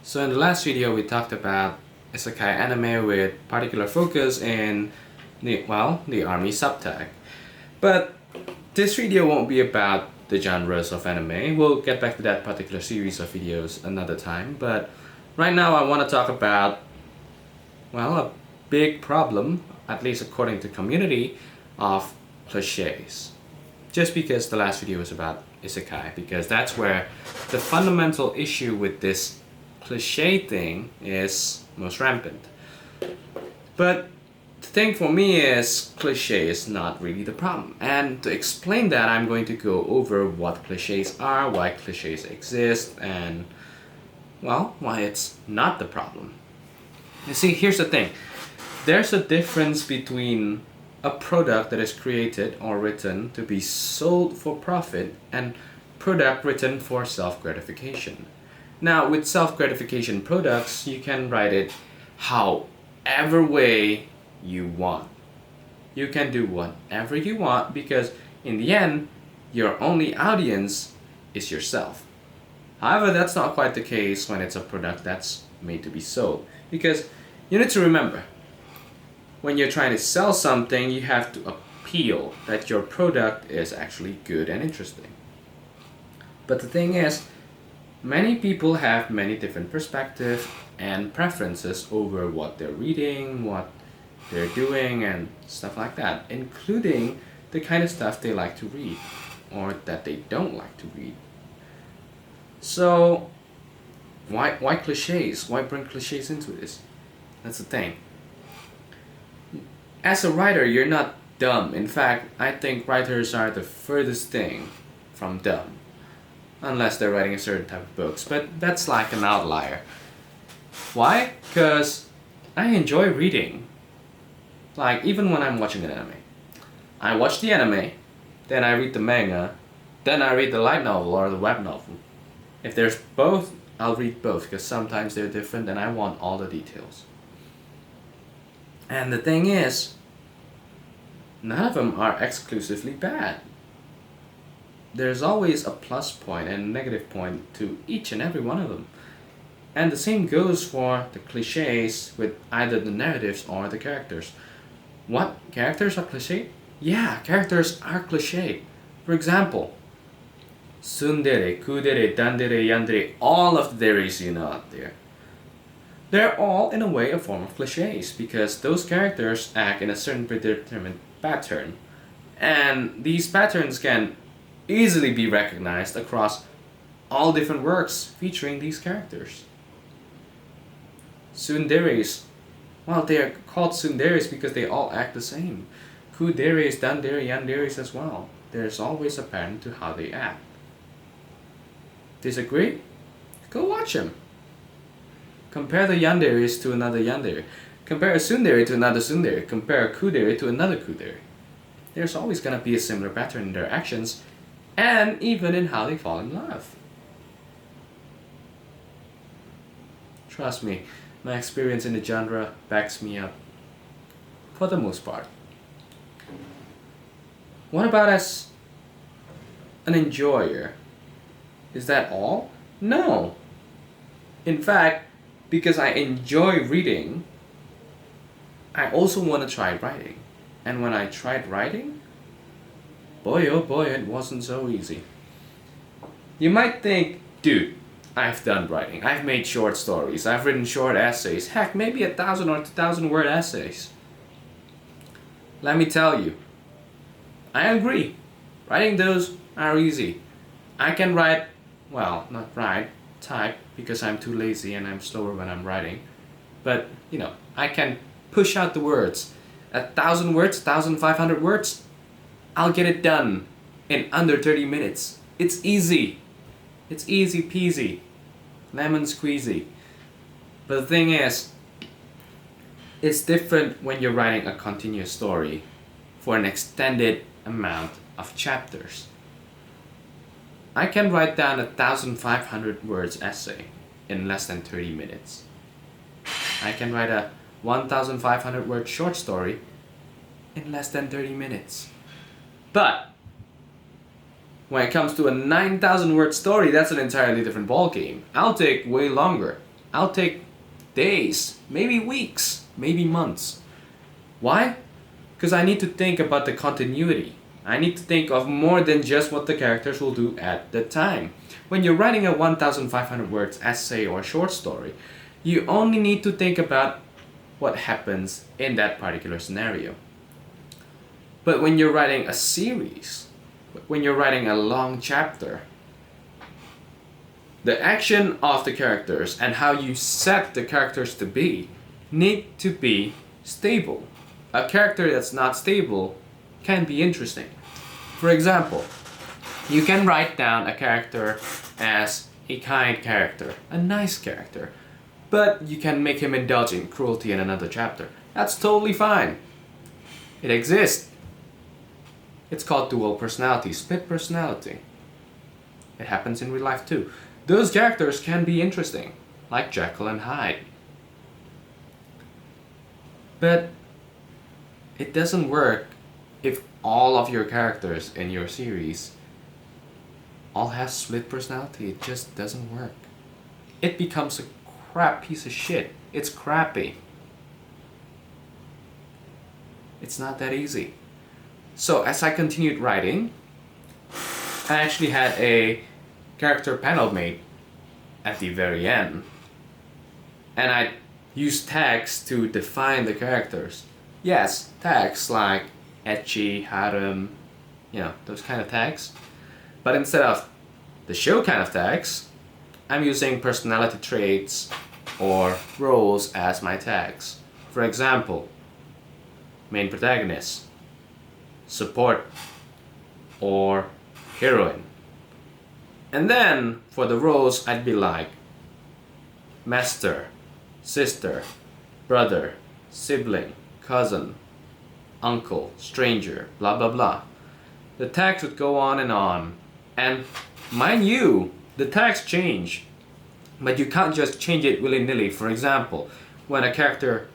So in the last video we talked about isekai anime with particular focus in the army subtype. But this video won't be about the genres of anime. We'll get back to that particular series of videos another time. But right now I want to talk about, a big problem, at least according to community, of cliches. Just because the last video was about isekai, because that's where the fundamental issue with this cliche thing is most rampant. But the thing for me is cliche is not really the problem. And to explain that, I'm going to go over what cliches are, why cliches exist, and why it's not the problem. You see, here's the thing. There's a difference between a product that is created or written to be sold for profit and product written for self-gratification. Now, with self-gratification products, you can write it however way you want. You can do whatever you want because in the end, your only audience is yourself. However, that's not quite the case when it's a product that's made to be sold. Because you need to remember, when you're trying to sell something, you have to appeal that your product is actually good and interesting. But the thing is, many people have many different perspectives and preferences over what they're reading, what they're doing, and stuff like that, including the kind of stuff they like to read or that they don't like to read. So, why cliches? Why bring cliches into this? That's the thing. As a writer, you're not dumb. In fact, I think writers are the furthest thing from dumb. Unless they're writing a certain type of books, but that's like an outlier. Why? Because I enjoy reading. Like, even when I'm watching an anime. I watch the anime, then I read the manga, then I read the light novel or the web novel. If there's both, I'll read both, because sometimes they're different and I want all the details. And the thing is, none of them are exclusively bad. There's always a plus point and a negative point to each and every one of them. And the same goes for the cliches with either the narratives or the characters. What? Characters are cliche? Yeah, characters are cliche. For example, tsundere, kudere, dandere, yandere, all of the deres you know out there. They're all in a way a form of cliches because those characters act in a certain predetermined pattern. And these patterns can easily be recognized across all different works featuring these characters. Tsunderes, they are called tsunderes because they all act the same. Kuderes, dandere, yanderes as well. There's always a pattern to how they act. Disagree? Go watch them. Compare the yanderes to another yandere. Compare a tsundere to another tsundere. Compare a kudere to another kudere. There's always going to be a similar pattern in their actions and even in how they fall in love. Trust me, my experience in the genre backs me up for the most part. What about as an enjoyer? Is that all? No. In fact, because I enjoy reading, I also want to try writing. And when I tried writing, boy oh boy, it wasn't so easy. You might think, dude, I've done writing. I've made short stories. I've written short essays. Heck, maybe 1,000 or 2,000 word essays. Let me tell you, I agree. Writing those are easy. I can write, not write, type, because I'm too lazy and I'm slower when I'm writing. But, I can push out the words. 1,000 words, 1,500 words, I'll get it done in under 30 minutes. It's easy. It's easy peasy. Lemon squeezy. But the thing is, it's different when you're writing a continuous story for an extended amount of chapters. I can write down 1,500 words essay in less than 30 minutes. I can write a 1,500 word short story in less than 30 minutes. But when it comes to a 9,000 word story, that's an entirely different ballgame. I'll take way longer. I'll take days, maybe weeks, maybe months. Why? Because I need to think about the continuity. I need to think of more than just what the characters will do at the time. When you're writing a 1,500 words essay or short story, you only need to think about what happens in that particular scenario. But when you're writing a series, when you're writing a long chapter, the action of the characters and how you set the characters to be need to be stable. A character that's not stable can be interesting. For example, you can write down a character as a kind character, a nice character, but you can make him indulge in cruelty in another chapter. That's totally fine. It exists. It's called dual personality, split personality. It happens in real life too. Those characters can be interesting, like Jekyll and Hyde. But it doesn't work if all of your characters in your series all have split personality. It just doesn't work. It becomes a crap piece of shit. It's crappy. It's not that easy. So as I continued writing, I actually had a character panel made at the very end. And I used tags to define the characters. Yes, tags like ecchi, harem, those kind of tags. But instead of the show kind of tags, I'm using personality traits or roles as my tags. For example, main protagonist, support, or heroine. And then for the roles, I'd be like master, sister, brother, sibling, cousin, uncle, stranger, blah blah blah. The tags would go on. And mind you, the tags change. But you can't just change it willy-nilly. For example, when a character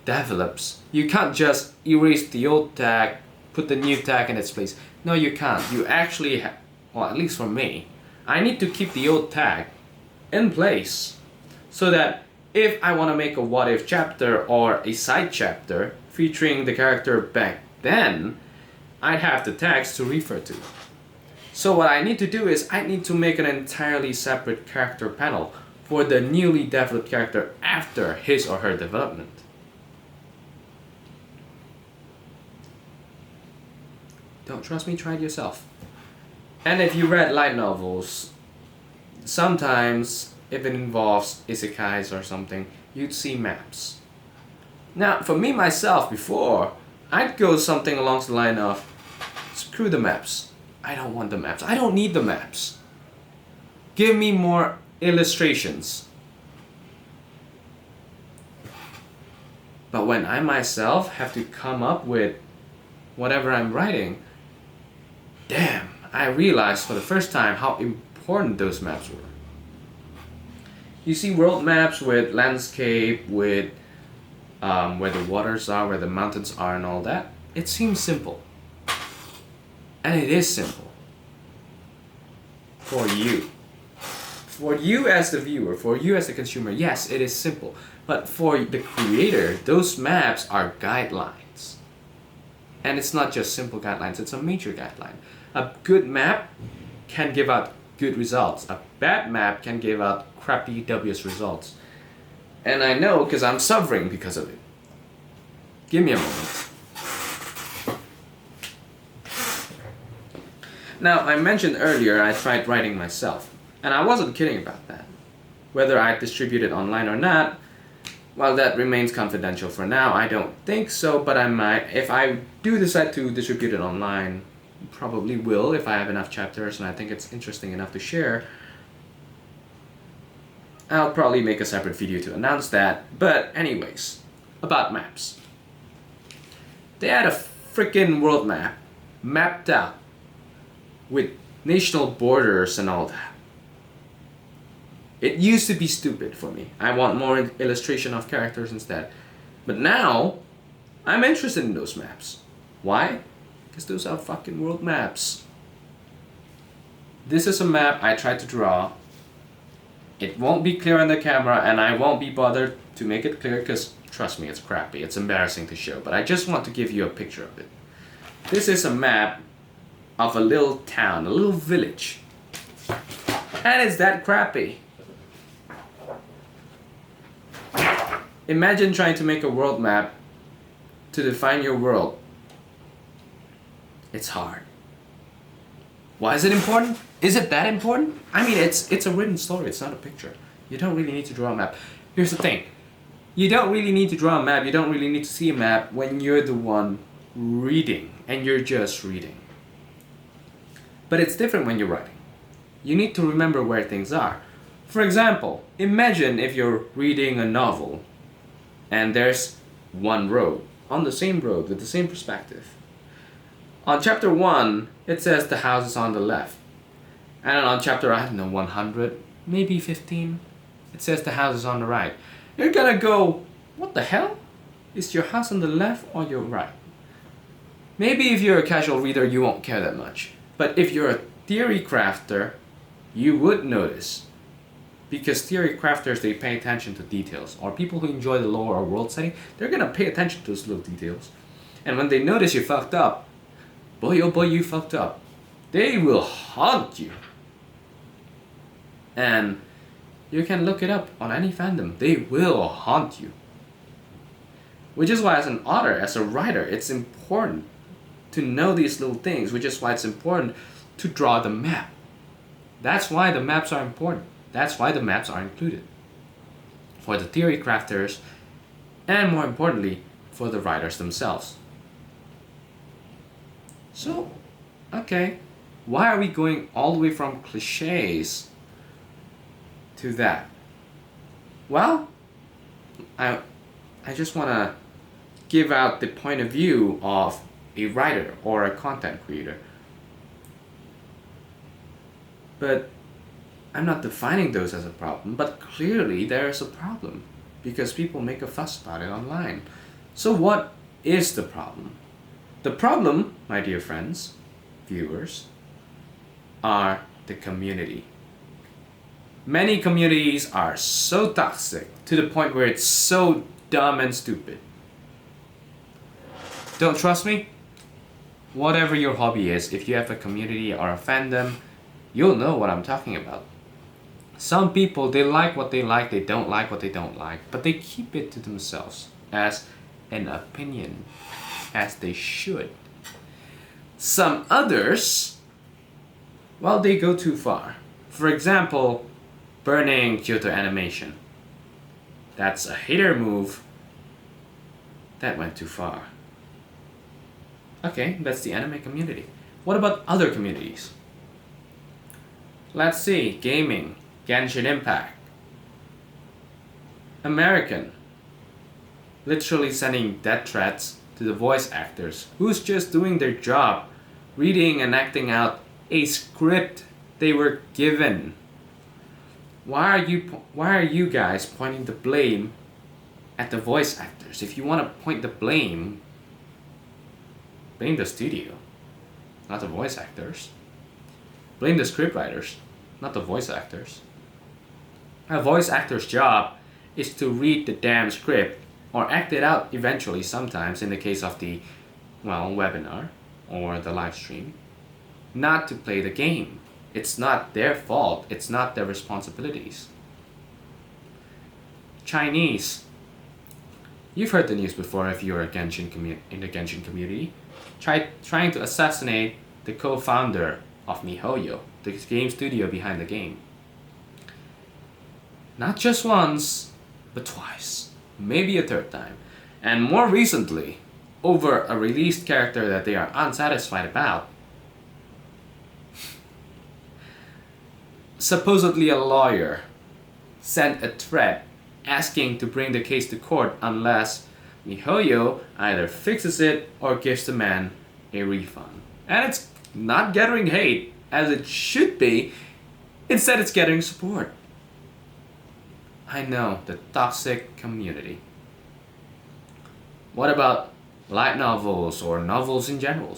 develops, you can't just erase the old tag, put the new tag in its place. No, you can't. You actually well, at least for me, I need to keep the old tag in place so that if I want to make a what if chapter or a side chapter featuring the character back then, I'd have the tags to refer to. So what I need to do is I need to make an entirely separate character panel for the newly developed character after his or her development. Don't trust me? Try it yourself. And if you read light novels, sometimes if it involves isekais or something, you'd see maps. Now, for me myself, before, I'd go something along the line of, screw the maps. I don't want the maps. I don't need the maps. Give me more illustrations. But when I myself have to come up with whatever I'm writing, damn, I realized for the first time how important those maps were. You see world maps with landscape, with where the waters are, where the mountains are and all that. It seems simple. And it is simple. For you. For you as the viewer, for you as the consumer, yes, it is simple. But for the creator, those maps are guidelines. And it's not just simple guidelines, it's a major guideline. A good map can give out good results. A bad map can give out crappy, dubious results. And I know because I'm suffering because of it. Give me a moment. Now, I mentioned earlier I tried writing myself, and I wasn't kidding about that. Whether I distribute it online or not, well, that remains confidential for now. I don't think so, but I might. If I do decide to distribute it online, probably will if I have enough chapters and I think it's interesting enough to share. I'll probably make a separate video to announce that. But anyways, about maps. They had a freaking world map mapped out with national borders and all that. It used to be stupid for me. I want more illustration of characters instead. But now, I'm interested in those maps. Why? Because those are fucking world maps. This is a map I tried to draw It won't be clear on the camera, and I won't be bothered to make it clear because, trust me, it's crappy. It's embarrassing to show, but I just want to give you a picture of it. This is a map of a little town, a little village. And it's that crappy. Imagine trying to make a world map to define your world. It's hard. Why is it important? Is it that important? I mean, it's a written story, it's not a picture. You don't really need to draw a map. Here's the thing. You don't really need to draw a map, you don't really need to see a map when you're the one reading, and you're just reading. But it's different when you're writing. You need to remember where things are. For example, imagine if you're reading a novel, and there's one road, on the same road, with the same perspective. On chapter 1, it says the house is on the left. And on chapter, 100, maybe 15, it says the house is on the right. You're gonna go, what the hell? Is your house on the left or your right? Maybe if you're a casual reader, you won't care that much. But if you're a theory crafter, you would notice. Because theory crafters, they pay attention to details. Or people who enjoy the lore or world setting, they're gonna pay attention to those little details. And when they notice you fucked up, boy oh boy you fucked up, they will haunt you. And you can look it up on any fandom, they will haunt you. Which is why as an author, as a writer, it's important to know these little things, which is why it's important to draw the map. That's why the maps are important. That's why the maps are included. For the theory crafters, and more importantly, for the writers themselves. So, okay, why are we going all the way from cliches to that? Well, I just want to give out the point of view of a writer or a content creator. But I'm not defining those as a problem, but clearly there is a problem because people make a fuss about it online. So what is the problem? The problem, my dear friends, viewers, are the community. Many communities are so toxic to the point where it's so dumb and stupid. Don't trust me? Whatever your hobby is, if you have a community or a fandom, you'll know what I'm talking about. Some people, they like what they like, they don't like what they don't like, but they keep it to themselves as an opinion, as they should. Some others, well, they go too far. For example, burning Kyoto Animation. That's a hater move. That went too far. Okay, that's the anime community. What about other communities? Let's see, gaming, Genshin Impact. American, literally sending death threats to the voice actors who's just doing their job, reading and acting out a script they were given. Why are you guys pointing the blame at the voice actors? If you want to point the blame the studio, not the voice actors. Blame the scriptwriters, not the voice actors. A voice actor's job is to read the damn script or act it out eventually, sometimes in the case of the, webinar or the live stream, not to play the game. It's not their fault, it's not their responsibilities. Chinese. You've heard the news before if you're in the Genshin community. Trying to assassinate the co-founder of MiHoYo, the game studio behind the game. Not just once, but twice, maybe a third time, and more recently, over a released character that they are unsatisfied about. Supposedly a lawyer sent a threat asking to bring the case to court unless MiHoYo either fixes it or gives the man a refund. And it's not gathering hate as it should be, instead it's gathering support. I know, the toxic community. What about light novels or novels in general?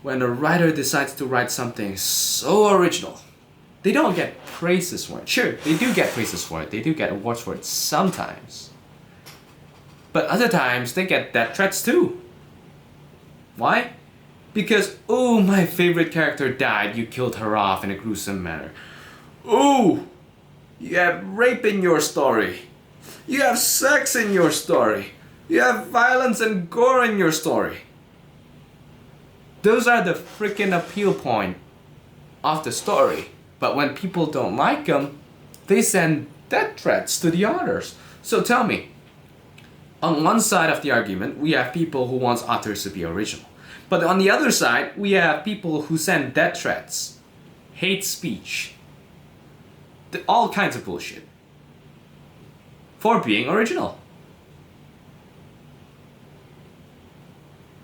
When a writer decides to write something so original, They don't get praises for it. Sure, they do get praises for it. They do get awards for it sometimes. But other times, they get death threats too. Why? Because, oh, my favorite character died, you killed her off in a gruesome manner. Oh, you have rape in your story. You have sex in your story. You have violence and gore in your story. Those are the freaking appeal point of the story. But when people don't like them, they send death threats to the authors. So tell me, on one side of the argument, we have people who want authors to be original. But on the other side, we have people who send death threats, hate speech, all kinds of bullshit for being original.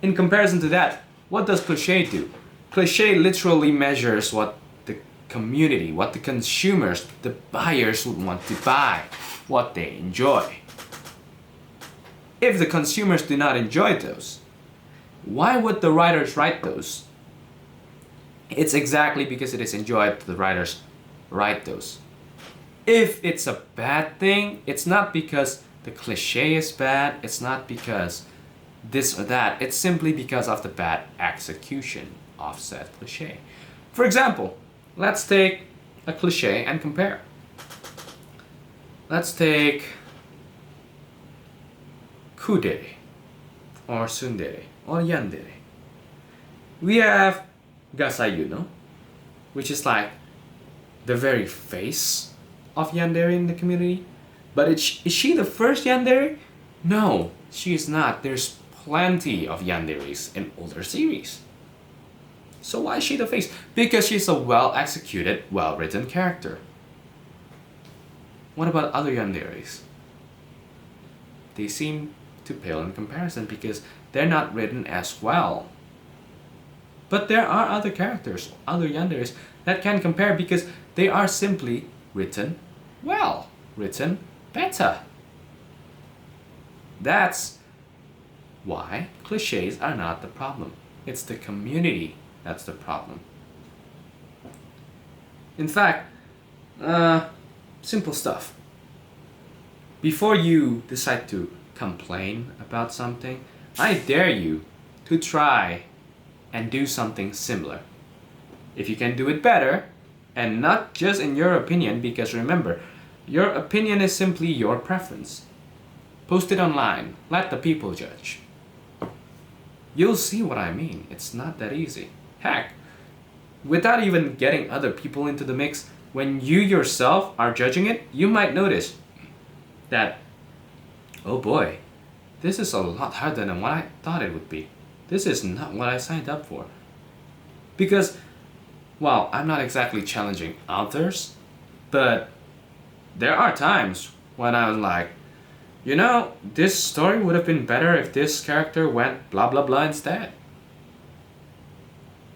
In comparison to that, what does Cliché do? Cliché literally measures what the community, what the consumers, the buyers would want to buy, what they enjoy. If the consumers do not enjoy those, why would the writers write those? It's exactly because it is enjoyed that the writers write those. If it's a bad thing, it's not because the cliché is bad, it's not because this or that, it's simply because of the bad execution of said cliché. For example, let's take a cliché and compare. Let's take kudere, or tsundere, or yandere. We have gasayuno, which is like the very face of yandere in the community. But is she the first yandere? No, she is not. There's plenty of yanderes in older series. So why is she the face? Because she's a well-executed, well-written character. What about other yanderes? They seem to pale in comparison because they're not written as well. But there are other characters, other yanderes, that can compare because they are simply written well, written better. That's why clichés are not the problem. It's the community that's the problem. In fact, simple stuff. Before you decide to complain about something, I dare you to try and do something similar. If you can do it better, and not just in your opinion, because remember, your opinion is simply your preference. Post it online, let the people judge. You'll see what I mean. It's not that easy. Heck, without even getting other people into the mix, when you yourself are judging it, you might notice that, oh boy, this is a lot harder than what I thought it would be. This is not what I signed up for. Because, well, I'm not exactly challenging authors, but there are times when I was like, you know, this story would have been better if this character went blah blah blah instead.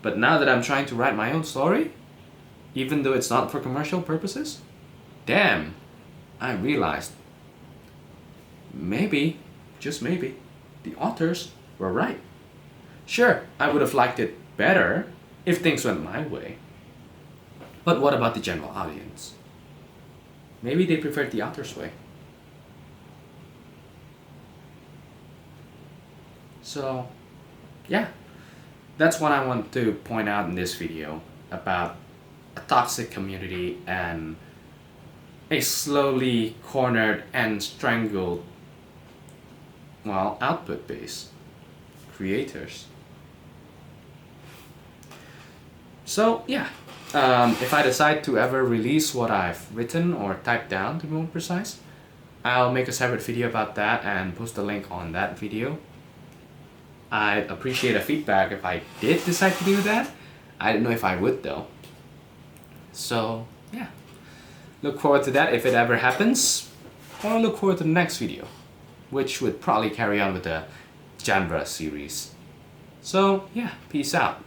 But now that I'm trying to write my own story, even though it's not for commercial purposes, damn, I realized maybe, just maybe, the authors were right. Sure, I would have liked it better if things went my way. But what about the general audience? Maybe they preferred the author's way. So, yeah, that's what I want to point out in this video about a toxic community and a slowly cornered and strangled, well, output base, creators. So, yeah, if I decide to ever release what I've written or typed down to be more precise, I'll make a separate video about that and post a link on that video. I'd appreciate a feedback if I did decide to do that. I don't know if I would though. So, yeah. Look forward to that if it ever happens. Or look forward to the next video, which would probably carry on with the genre series. So, yeah, peace out.